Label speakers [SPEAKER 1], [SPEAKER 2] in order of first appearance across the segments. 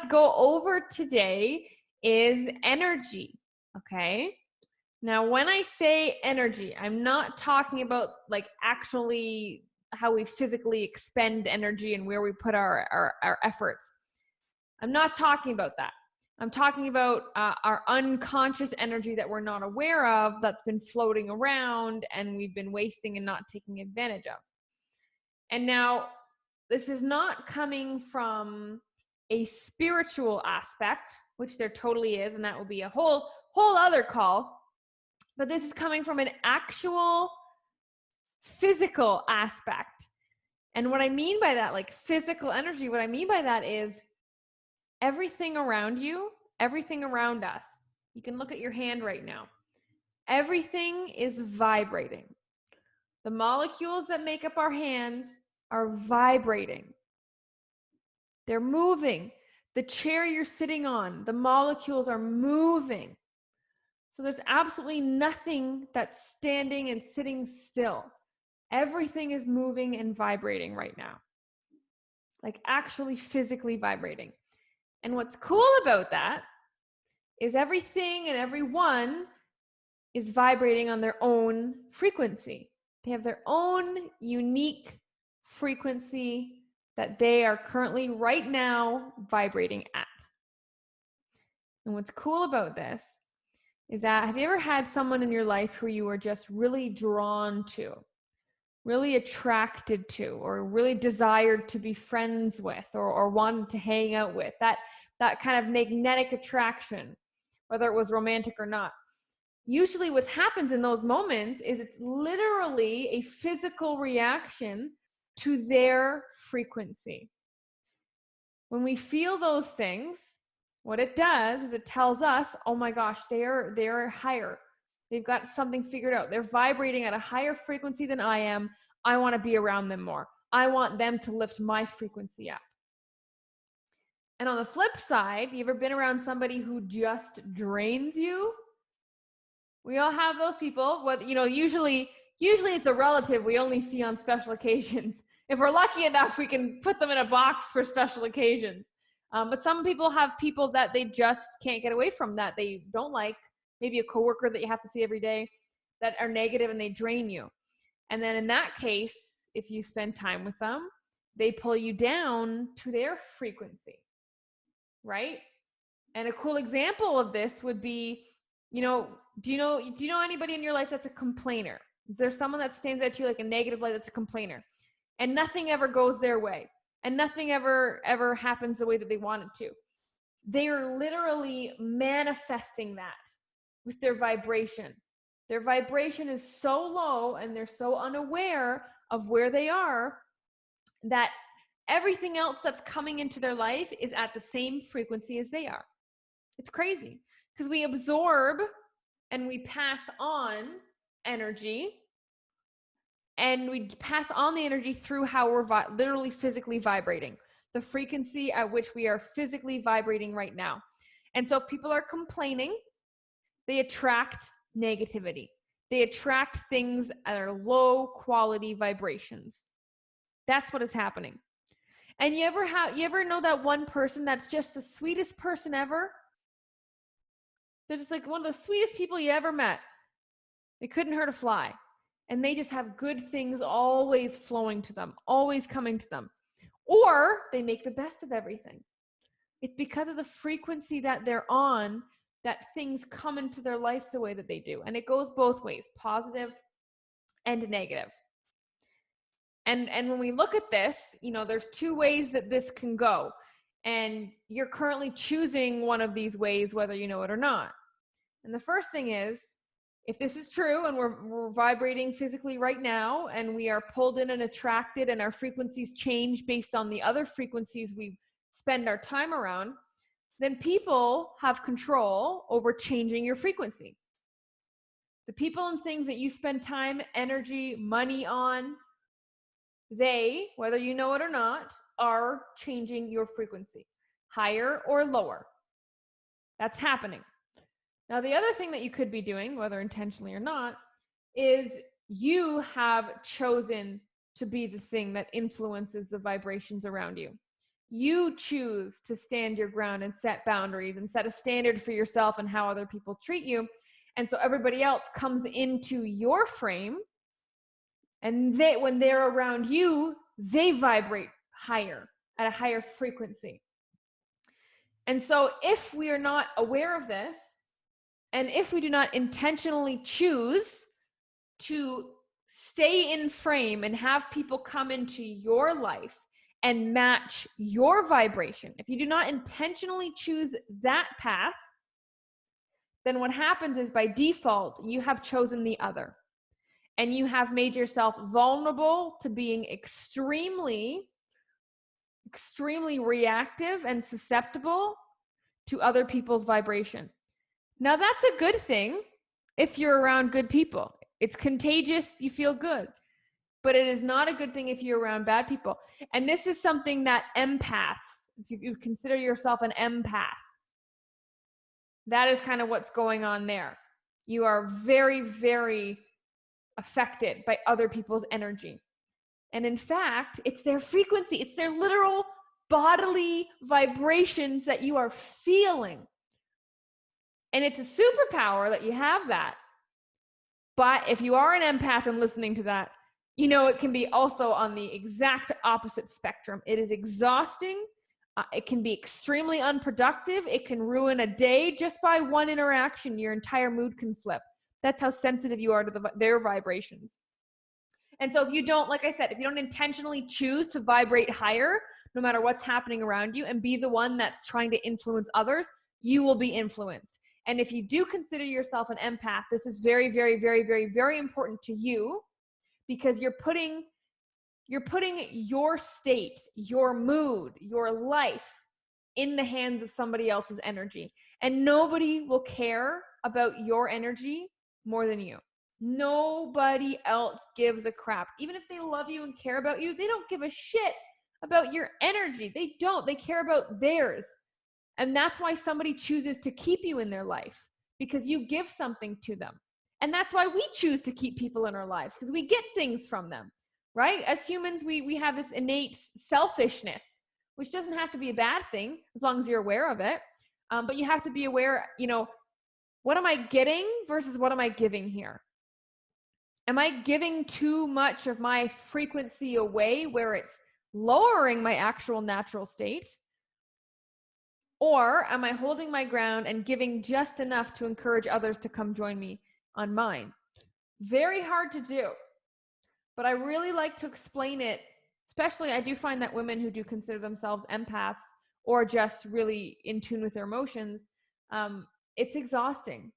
[SPEAKER 1] let's go over today is energy. Okay. Now, when I say energy, I'm not talking about like actually how we physically expend energy and where we put our efforts. I'm not talking about that. I'm talking about our unconscious energy that we're not aware of, that's been floating around and we've been wasting and not taking advantage of. And now, this is not coming from a spiritual aspect, which there totally is, and that will be a whole other call. But this is coming from an actual physical aspect. And what I mean by that, like physical energy, what I mean by that is everything around you, everything around us. You can look at your hand right now. Everything is vibrating. The molecules that make up our hands are vibrating. They're moving. The chair you're sitting on, the molecules are moving. So there's absolutely nothing that's standing and sitting still. Everything is moving and vibrating right now. Like actually physically vibrating. And what's cool about that is everything and everyone is vibrating on their own frequency. They have their own unique frequency that they are currently right now vibrating at. And what's cool about this is that, have you ever had someone in your life who you were just really drawn to, really attracted to, or really desired to be friends with, or wanted to hang out with? That kind of magnetic attraction, whether it was romantic or not. Usually what happens in those moments is it's literally a physical reaction to their frequency. When we feel those things, what it does is it tells us, oh my gosh, they're higher. They've got something figured out. They're vibrating at a higher frequency than I am. I want to be around them more. I want them to lift my frequency up. And on the flip side, you ever been around somebody who just drains you? We all have those people. What, usually it's a relative we only see on special occasions. If we're lucky enough, we can put them in a box for special occasions. But some people have people that they just can't get away from, that they don't like. Maybe a coworker that you have to see every day, that are negative and they drain you. And then in that case, if you spend time with them, they pull you down to their frequency, right? And a cool example of this would be, do you know anybody in your life that's a complainer? There's someone that stands out to you like a negative light, that's a complainer, and nothing ever goes their way, and nothing ever happens the way that they want it to. They are literally manifesting that with their vibration. Their vibration is so low and they're so unaware of where they are that everything else that's coming into their life is at the same frequency as they are. It's crazy because we absorb and we pass on energy, and we pass on the energy through how we're literally physically vibrating, the frequency at which we are physically vibrating right now. And so if people are complaining, they attract negativity. They attract things that are low quality vibrations. That's what is happening. And you ever know that one person that's just the sweetest person ever? They're just like one of the sweetest people you ever met. They couldn't hurt a fly. And they just have good things always flowing to them, always coming to them. Or they make the best of everything. It's because of the frequency that they're on that things come into their life the way that they do. And it goes both ways, positive and negative. And when we look at this, there's two ways that this can go. And you're currently choosing one of these ways, whether you know it or not. And the first thing is, if this is true and we're vibrating physically right now and we are pulled in and attracted and our frequencies change based on the other frequencies we spend our time around, then people have control over changing your frequency. The people and things that you spend time, energy, money on, they, whether you know it or not, are changing your frequency, higher or lower. That's happening. Now, the other thing that you could be doing, whether intentionally or not, is you have chosen to be the thing that influences the vibrations around you. You choose to stand your ground and set boundaries and set a standard for yourself and how other people treat you. And so everybody else comes into your frame, and when they're around you, they vibrate higher at a higher frequency. And so if we are not aware of this, and if we do not intentionally choose to stay in frame and have people come into your life and match your vibration, if you do not intentionally choose that path, then what happens is by default, you have chosen the other. And you have made yourself vulnerable to being extremely reactive and susceptible to other people's vibration. Now, that's a good thing if you're around good people. It's contagious, you feel good. But it is not a good thing if you're around bad people. And this is something that empaths, if you consider yourself an empath, that is kind of what's going on there. You are very, very affected by other people's energy. And in fact, it's their frequency, it's their literal bodily vibrations that you are feeling. And it's a superpower that you have that. But if you are an empath and listening to that, you know it can be also on the exact opposite spectrum. It is exhausting. It can be extremely unproductive. It can ruin a day just by one interaction. Your entire mood can flip. That's how sensitive you are to their vibrations. And so if you don't, like I said, if you don't intentionally choose to vibrate higher, no matter what's happening around you, and be the one that's trying to influence others, you will be influenced. And if you do consider yourself an empath, this is very, very, very, very, very important to you, because you're putting your state, your mood, your life in the hands of somebody else's energy. And nobody will care about your energy more than you. Nobody else gives a crap. Even if they love you and care about you, they don't give a shit about your energy. They don't. They care about theirs. And that's why somebody chooses to keep you in their life, because you give something to them. And that's why we choose to keep people in our lives, because we get things from them, right? As humans, we have this innate selfishness, which doesn't have to be a bad thing as long as you're aware of it. But you have to be aware, what am I getting versus what am I giving here? Am I giving too much of my frequency away where it's lowering my actual natural state? Or am I holding my ground and giving just enough to encourage others to come join me on mine? Very hard to do, but I really like to explain it. Especially, I do find that women who do consider themselves empaths or just really in tune with their emotions, it's exhausting.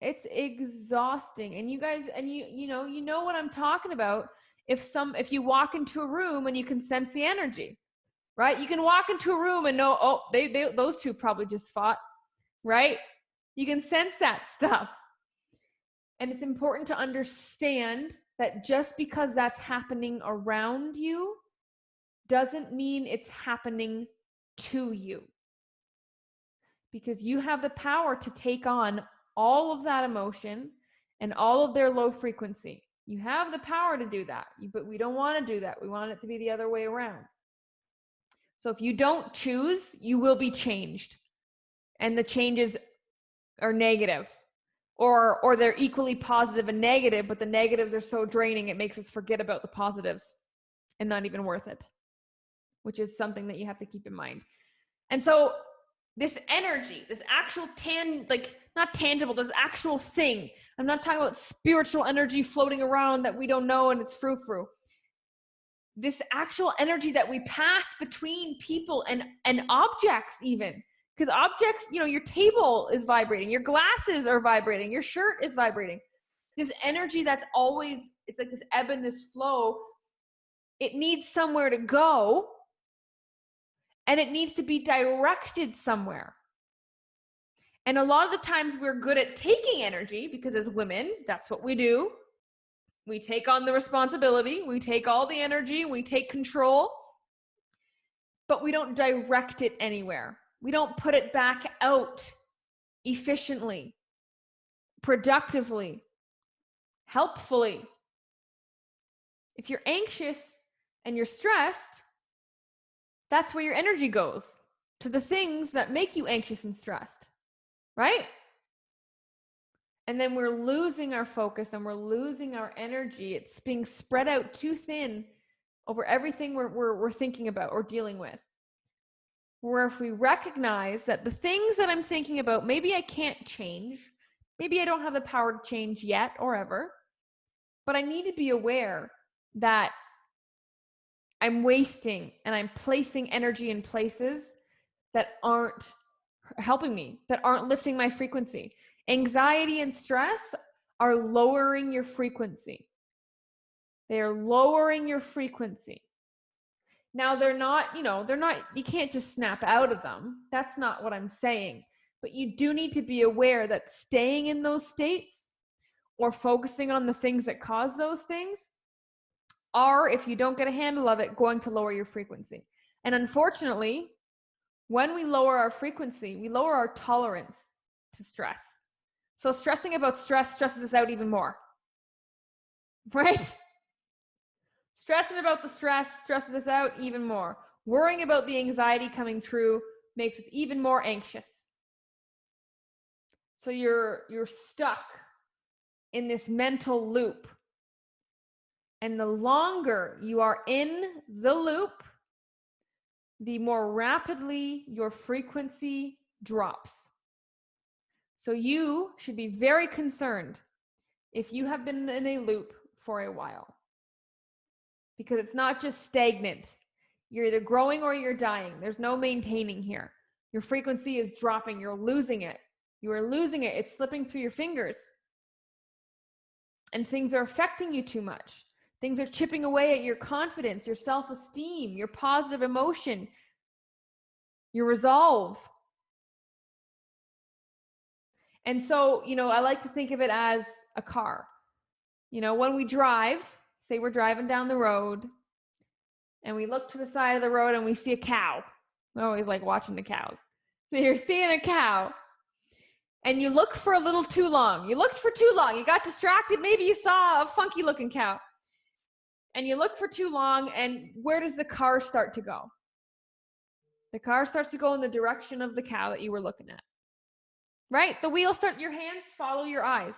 [SPEAKER 1] It's exhausting. And you guys, and you know what I'm talking about. If you walk into a room and you can sense the energy, right? You can walk into a room and know, oh, those two probably just fought, right? You can sense that stuff. And it's important to understand that just because that's happening around you doesn't mean it's happening to you. Because you have the power to take on all of that emotion and all of their low frequency. You have the power to do that, but we don't want to do that. We want it to be the other way around. So if you don't choose, you will be changed. And the changes are negative. Or they're equally positive and negative, but the negatives are so draining it makes us forget about the positives and not even worth it, which is something that you have to keep in mind. And so this energy, this actual not tangible, this actual thing. I'm not talking about spiritual energy floating around that we don't know and it's frou-frou. This actual energy that we pass between people and objects even. Because objects, your table is vibrating, your glasses are vibrating, your shirt is vibrating. This energy that's always, it's like this ebb and this flow, it needs somewhere to go. And it needs to be directed somewhere. And a lot of the times we're good at taking energy because as women, that's what we do. We take on the responsibility, we take all the energy, we take control, but we don't direct it anywhere. We don't put it back out efficiently, productively, helpfully. If you're anxious and you're stressed, that's where your energy goes, to the things that make you anxious and stressed, right? And then we're losing our focus and we're losing our energy. It's being spread out too thin over everything we're thinking about or dealing with. Where if we recognize that the things that I'm thinking about, maybe I can't change, maybe I don't have the power to change yet or ever, but I need to be aware that I'm wasting and I'm placing energy in places that aren't helping me, that aren't lifting my frequency. Anxiety and stress are lowering your frequency. They are lowering your frequency. Now, they're not, you can't just snap out of them. That's not what I'm saying. But you do need to be aware that staying in those states or focusing on the things that cause those things are, if you don't get a handle of it, going to lower your frequency. And unfortunately, when we lower our frequency, we lower our tolerance to stress. So stressing about stress stresses us out even more, right? Stressing about the stress stresses us out even more. Worrying about the anxiety coming true makes us even more anxious. So you're stuck in this mental loop. And the longer you are in the loop, the more rapidly your frequency drops. So you should be very concerned if you have been in a loop for a while, because it's not just stagnant. You're either growing or you're dying. There's no maintaining here. Your frequency is dropping. You're losing it. You are losing it. It's slipping through your fingers. And things are affecting you too much. Things are chipping away at your confidence, your self-esteem, your positive emotion, your resolve. And so, I like to think of it as a car. When we drive, say we're driving down the road and we look to the side of the road and we see a cow. I always like watching the cows. So you're seeing a cow and you look for a little too long. You looked for too long. You got distracted. Maybe you saw a funky looking cow and you look for too long. And where does the car start to go? The car starts to go in the direction of the cow that you were looking at, right? The wheels your hands follow your eyes,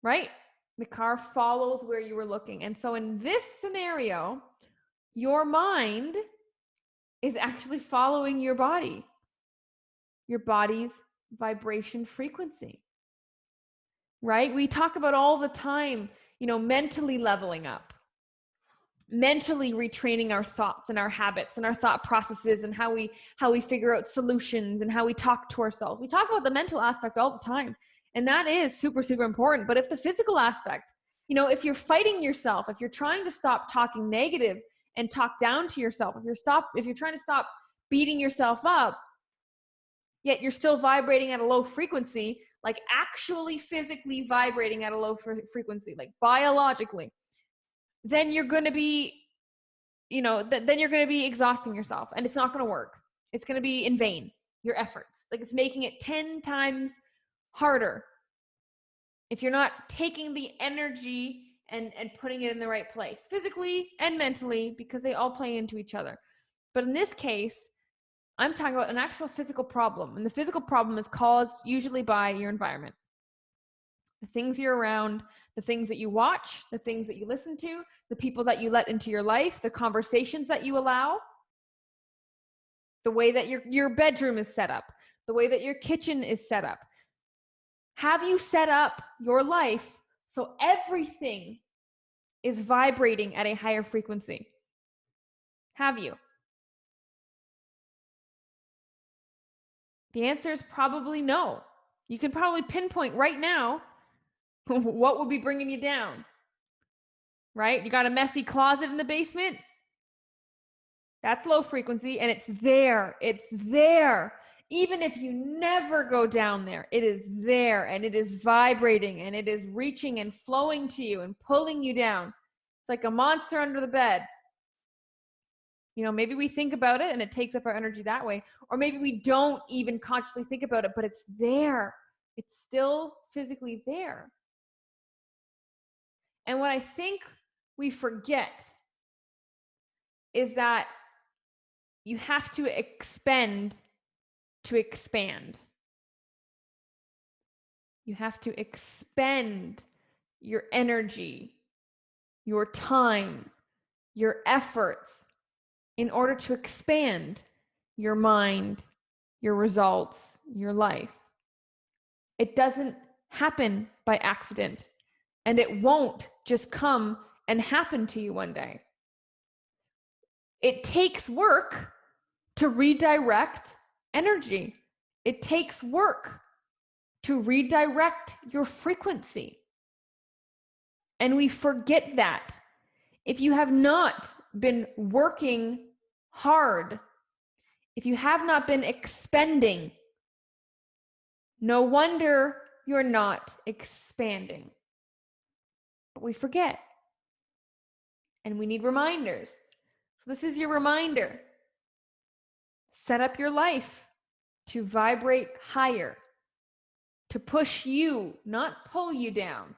[SPEAKER 1] right? The car follows where you were looking. And so in this scenario, your mind is actually following your body's vibration frequency, right? We talk about all the time, mentally leveling up, mentally retraining our thoughts and our habits and our thought processes and how we figure out solutions and how we talk to ourselves. We talk about the mental aspect all the time, and that is super, super important. But if the physical aspect, if you're fighting yourself, if you're trying to stop talking negative and talk down to yourself, if you're trying to stop beating yourself up, yet you're still vibrating at a low frequency, like actually physically vibrating at a low frequency, like biologically, then you're going to be, then you're going to be exhausting yourself, and it's not going to work. It's going to be in vain, your efforts. Like, it's making it 10 times harder if you're not taking the energy and putting it in the right place, physically and mentally, because they all play into each other. But in this case, I'm talking about an actual physical problem. And the physical problem is caused usually by your environment. The things you're around, the things that you watch, the things that you listen to, the people that you let into your life, the conversations that you allow, the way that your bedroom is set up, the way that your kitchen is set up. Have you set up your life so everything is vibrating at a higher frequency? Have you? The answer is probably no. You can probably pinpoint right now what would be bringing you down, right? You got a messy closet in the basement? That's low frequency, and it's there. It's there. Even if you never go down there, it is there, and it is vibrating, and it is reaching and flowing to you and pulling you down. It's like a monster under the bed. Maybe we think about it and it takes up our energy that way, or maybe we don't even consciously think about it, but it's there. It's still physically there. And what I think we forget is that you have to expend to expand. You have to expend your energy, your time, your efforts in order to expand your mind, your results, your life. It doesn't happen by accident, and it won't just come and happen to you one day. It takes work to redirect energy. It takes work to redirect your frequency. And we forget that. If you have not been working hard, if you have not been expending, no wonder you're not expanding. But we forget. And we need reminders. So this is your reminder. Set up your life to vibrate higher, to push you, not pull you down.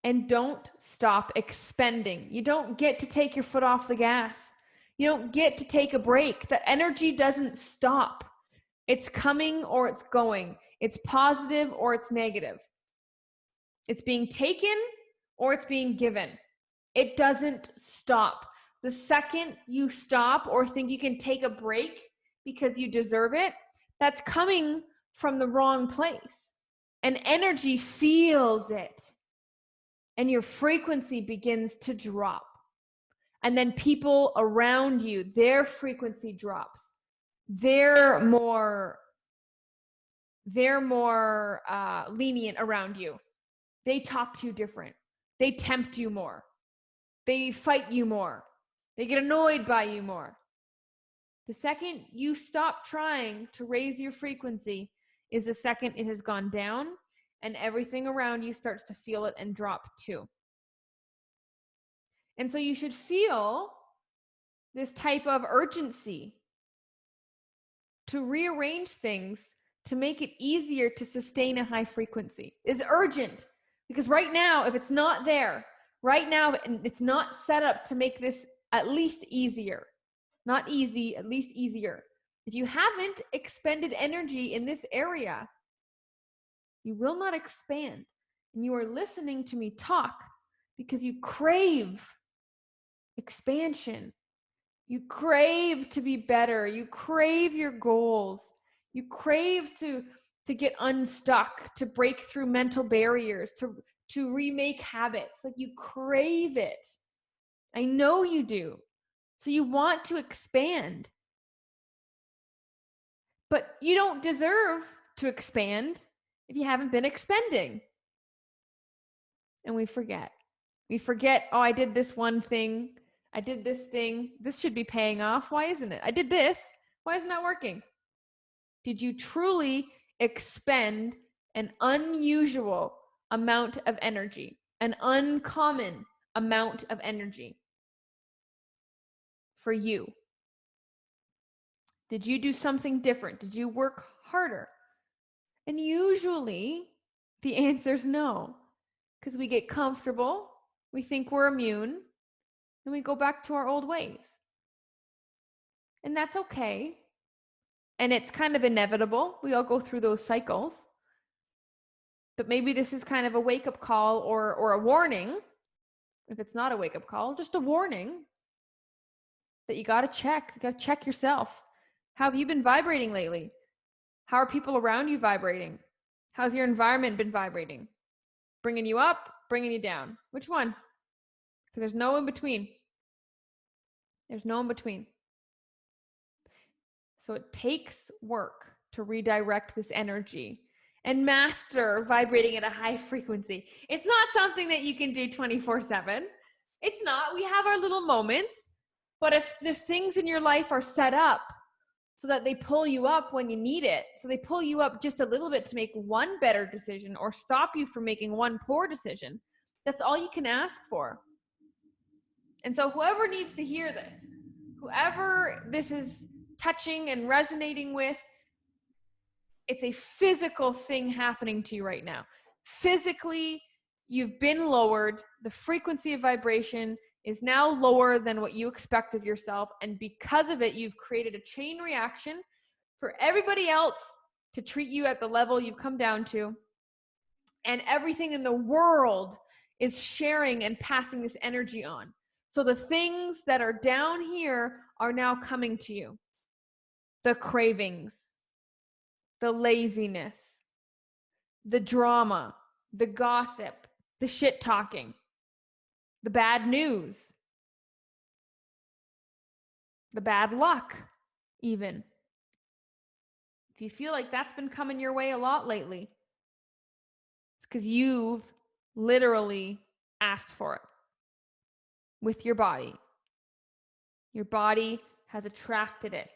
[SPEAKER 1] And don't stop expending. You don't get to take your foot off the gas. You don't get to take a break. That energy doesn't stop. It's coming or it's going. It's positive or it's negative. It's being taken or it's being given. It doesn't stop. The second you stop or think you can take a break because you deserve it, that's coming from the wrong place. And energy feels it. And your frequency begins to drop. And then people around you, their frequency drops. They're more lenient around you. They talk to you different. They tempt you more. They fight you more. They get annoyed by you more. The second you stop trying to raise your frequency is the second it has gone down, and everything around you starts to feel it and drop too. And so you should feel this type of urgency to rearrange things to make it easier to sustain a high frequency. It's urgent, because right now, if it's not there, right now, it's not set up to make this at least easier. Not easy, at least easier. If you haven't expended energy in this area, you will not expand. And you are listening to me talk because you crave expansion. You crave to be better. You crave your goals. You crave to get unstuck, to break through mental barriers, to remake habits. Like, you crave it. I know you do. So you want to expand. But you don't deserve to expand if you haven't been expending. And we forget. We forget, oh, I did this one thing. I did this thing. This should be paying off. Why isn't it? I did this. Why isn't that working? Did you truly expend an unusual amount of energy, an uncommon amount of energy for you? Did you do something different? Did you work harder? And usually the answer is no, because we get comfortable, we think we're immune, and we go back to our old ways. And that's okay. And it's kind of inevitable. We all go through those cycles. But maybe this is kind of a wake-up call or a warning. If it's not a wake-up call, just a warning that you got to check. You got to check yourself. How have you been vibrating lately? How are people around you vibrating? How's your environment been vibrating? Bringing you up, bringing you down? Which one? Because there's no in between. There's no in between. So it takes work to redirect this energy and master vibrating at a high frequency. It's not something that you can do 24/7. It's not. We have our little moments, but if there's things in your life are set up so that they pull you up when you need it, so they pull you up just a little bit to make one better decision or stop you from making one poor decision, that's all you can ask for. And so whoever needs to hear this, whoever this is touching and resonating with, it's a physical thing happening to you right now. Physically, you've been lowered. The frequency of vibration is now lower than what you expect of yourself. And because of it, you've created a chain reaction for everybody else to treat you at the level you've come down to. And everything in the world is sharing and passing this energy on. So the things that are down here are now coming to you. The cravings, the laziness, the drama, the gossip, the shit talking, the bad news, the bad luck, even. If you feel like that's been coming your way a lot lately, it's because you've literally asked for it with your body. Your body has attracted it.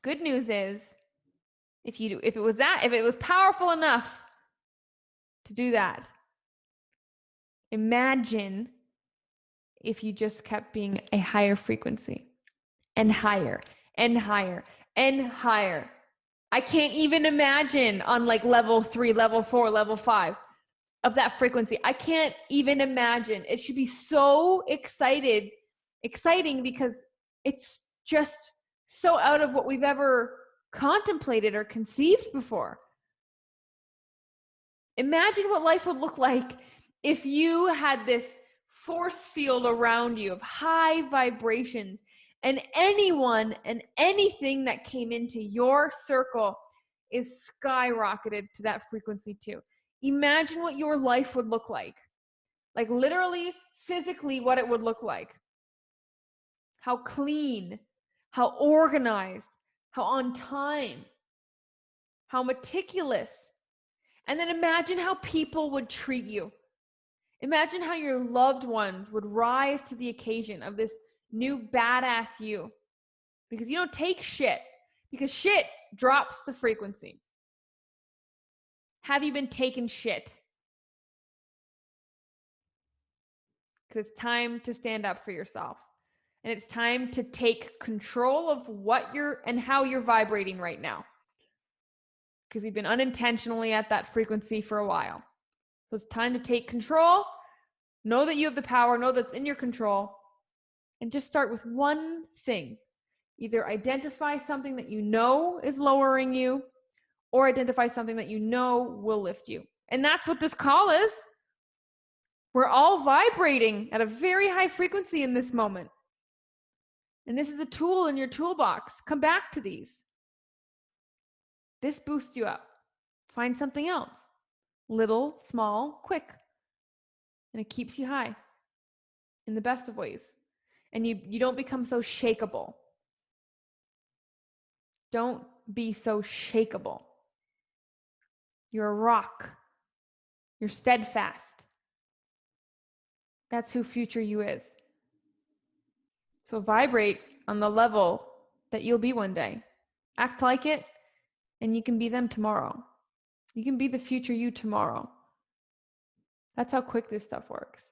[SPEAKER 1] Good news is, if it was powerful enough to do that, imagine if you just kept being a higher frequency and higher and higher and higher. I can't even imagine on like level 3, level 4, level 5 of that frequency. I can't even imagine. It should be so exciting because it's just so out of what we've ever contemplated or conceived before. Imagine what life would look like if you had this force field around you of high vibrations, and anyone and anything that came into your circle is skyrocketed to that frequency too. Imagine what your life would look like literally, physically, what it would look like. How clean, how organized, how on time, how meticulous. And then imagine how people would treat you. Imagine how your loved ones would rise to the occasion of this new badass you. Because you don't take shit. Because shit drops the frequency. Have you been taking shit? Because it's time to stand up for yourself. And it's time to take control of what you're and how you're vibrating right now. Because we've been unintentionally at that frequency for a while. So it's time to take control. Know that you have the power. Know that's in your control. And just start with one thing. Either identify something that you know is lowering you, or identify something that you know will lift you. And that's what this call is. We're all vibrating at a very high frequency in this moment. And this is a tool in your toolbox. Come back to these. This boosts you up. Find something else. Little, small, quick. And it keeps you high in the best of ways. And you don't become so shakeable. Don't be so shakeable. You're a rock. You're steadfast. That's who future you is. So vibrate on the level that you'll be one day. Act like it, and you can be them tomorrow. You can be the future you tomorrow. That's how quick this stuff works.